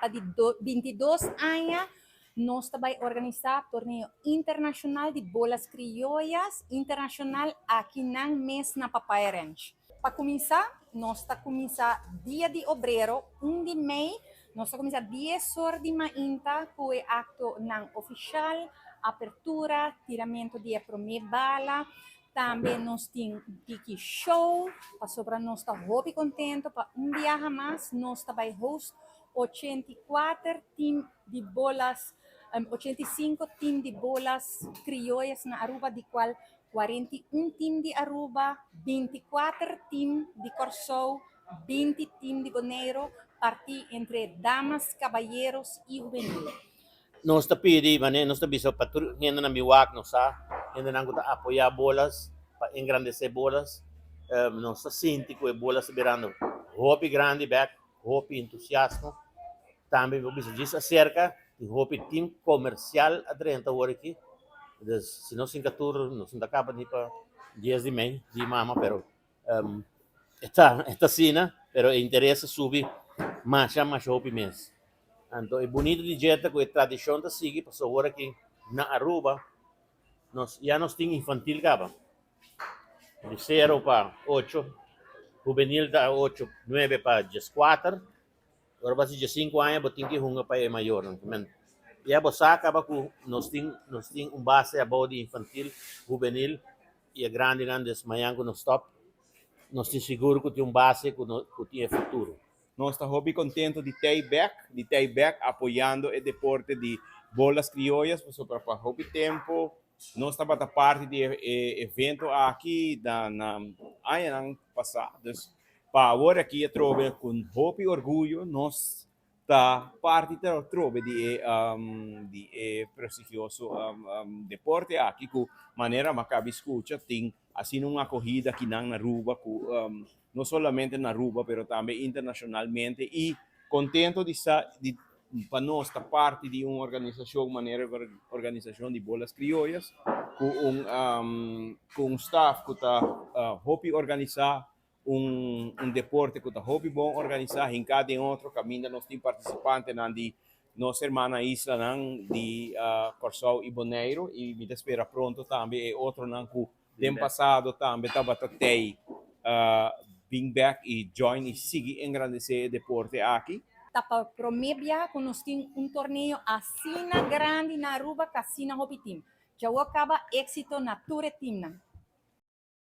de 22 anos, nós também organizar torneio internacional de bolas criollas internacional aqui na mês na Papaya Ranch. Para começar, nós está começar dia de obreiro, 1 de maio, nós está começar 10 horas de manhã, com o acto não oficial, apertura, tiramento de a primeira bala. Também nós temos Tiki Show, para nós estar muito contente, para dia a mais, nós também host 84 time de bolas, 85 time de bolas criollas na Aruba, de qual 41 time de Aruba, 24 time de Corsou, 20 time de Bonaire, partir entre damas, caballeros e juvenil. Nós está pedi, mané, nós está bisa patur, ainda na miwak, nós ainda não está apoiar bolas, para engrandecer bolas, nós está sinti que bolas esperando, hobby grande back, hobby entusiasmo, também vou bisa disso acerca, de hobby team comercial a 30 horas aqui, se não se encatur, nós não acaba nem para 10 de maio, de mama, pero está sina, pero interessa subir mais hobby mês. Então, é bonito de jeito que a tradição está seguindo, porque agora que na Aruba, nós temos infantil, de 0 para 8, juvenil da 8, 9 para 14, agora vai ser 5 anos, mas tem que hungar para maior. E a você acaba que nós temos base de infantil, juvenil, e a grande, manhã que nós stop, nós temos seguro que tem base que tem futuro. Nós estamos bem contentes de ter back apoiando o deporte de bolas criollas para hobby tempo. Nós estamos a parte de evento aqui na ano passado. Para agora aqui eu trouxe com hobby orgulho, nós está parte de trouxe de prestigioso deporte aqui com maneira macabra escuta tem assim uma corrida aqui na Aruba com não somente na Aruba, mas também internacionalmente, e contento de para nós estar parte de uma organização de bolas criollas, com staff que está hobby organizar deporte que está hobby bom organizar em cada outro caminho. Nós temos participantes de nossa irmã isla de Corsou e Bonaire, e me espera pronto também outro que tempo passado também estava até being back e join e seguir engrandecer o deporte aqui. Para promebia, que nós temos torneio assim grande na Aruba, que assim hobby team. Já acaba êxito na Tour Team.